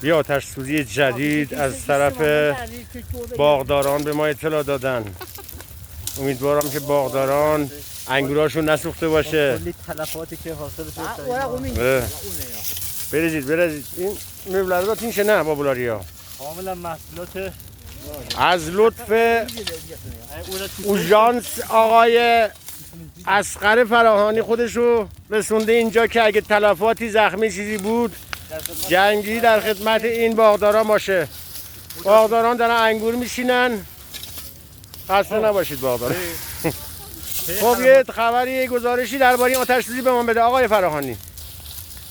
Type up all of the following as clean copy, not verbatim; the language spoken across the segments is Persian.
یه آتش سوزی جدید از طرف باغداران به ما اطلاع دادن. امیدوارم که باغداران انگوراشون نسوخته باشه. کلی تلفاتی که حاصل شد. بریزید این مبلغات این چه نه بابولاریا کاملا محصولات از لطف اوژانس آقای اصغر فراهانی خودشو رسونده اینجا که اگه تلفاتی زخمی چیزی بود جنگی در خدمت این باغداران باشه. باغداران دارن انگور میشینن. خسته نباشید باغداران. خب یه خبری یه گزارشی درباره این آتش سوزی به ما بده آقای فراهانی.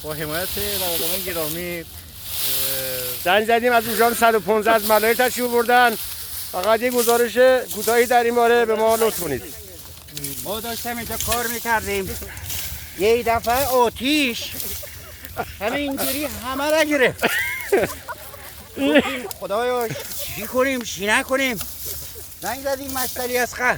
با حمایت برادران گرامی زنگ زدیم از اوژانس 115 از ملایر تشریف بردن. فقط یه گزارش کوتاهی در این باره به ما لطف کنید. ما داشتم اینجا کار میکردیم یه دفعه آتیش همینجوری همه را گرفت. خدایا چی کنیم چی نکنیم. زنگ زدیم مشتری اصغر.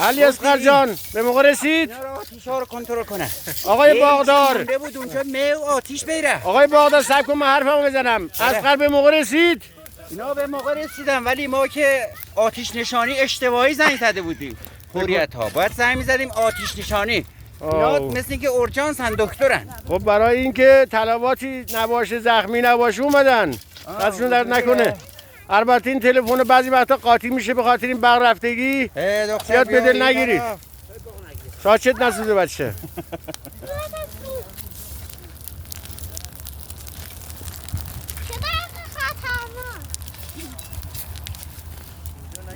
علی اصغر جان به موقع رسید؟ اینا رو آتیش‌ها رو کنترل کنه. آقای باغدار مونده بود اونجا می آتیش بگیره. آقای باغدار صبر کن من حرفمو بزنم. اصغر به موقع رسید؟ اینا به موقع رسیدن ولی ما که آتیش نشانی اشتباهی زنگ زده بودیم. حریت ها باید زنگ می‌زدیم آتیش نشانی. اینا مثل اینکه اورژانس هن دکترن. خب برای اینکه طلباتی نباشه زخمی نباشه اومدن. دستشون درد نکنه. البته این تلفن بعضی وقتا قاطی میشه به خاطر این برق رفتگی. زیاد به دل نگیرید. ساکت نسوزه بچه.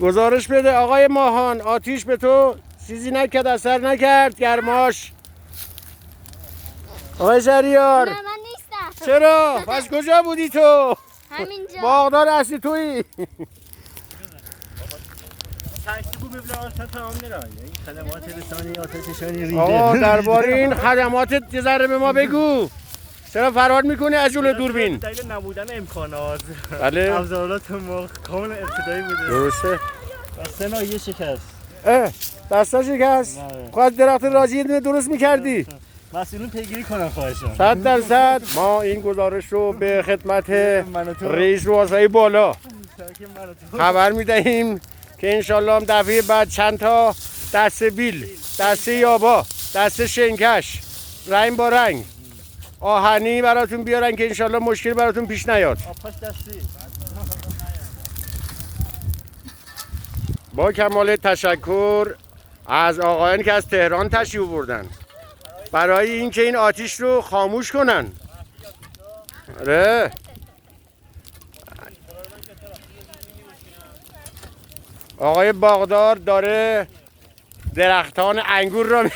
گزارش بده آقای ماهان آتیش به تو چیزی نکرد اثر نکرد گرماش. آقای شهریار نه من نیستم. چرا؟ پس کجا بودی تو؟ همینجا. باغدار اصلی تویی. آقا درباره این خدماتت یه ذره به ما بگو. چرا فرار میکنی از جلوی دوربین؟ دلیل نبودن امکانات. بله. ابزارات ما کاملا ابتدایی بوده. درسته. دسته نایه شکست. دستا شکست؟ خواهد درخت راجی یه دونه درست میکردی؟ مسئولین پیگیری کنن خواهشان. 100% ما این گزارش رو به خدمت رئیس رؤسای بالا خبر میدهیم که انشالله هم دفعه بعد چند تا دسته بیل، دسته یابا، دسته شنکش، رنگ با رنگ آهنی براتون بیارن که انشالله مشکل براتون پیش نیاد. آبپاش دستی. با کمال تشکر از آقایانی که از تهران تشریف بردن برای اینکه این آتیش رو خاموش کنن. آره آقای باغدار داره درختان انگور را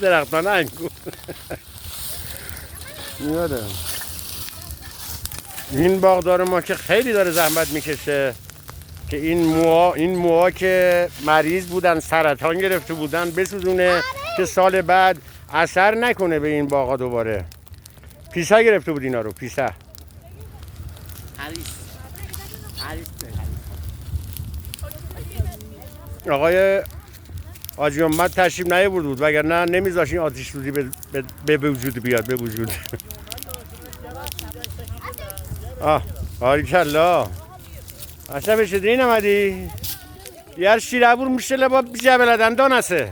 درختان انگور میادم. این باغدار ما که خیلی داره زحمت میکشه که این موها که مریض بودن سرطان گرفته بودن بسوزونه که سال بعد اثر نکنه به این باغا دوباره. پیسا گرفته بود اینا رو پیسا. آقای حاجی محمد تشریف نیاورده بود وگرنه نمیذاشت این آتش سوزی به وجود بیاد به وجود. باریکلا اصلا به شدری نمدی yer şirabur müştele bab cebeleden donası.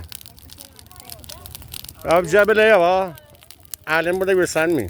Abi cebele ya va. Alem burada görsen mi?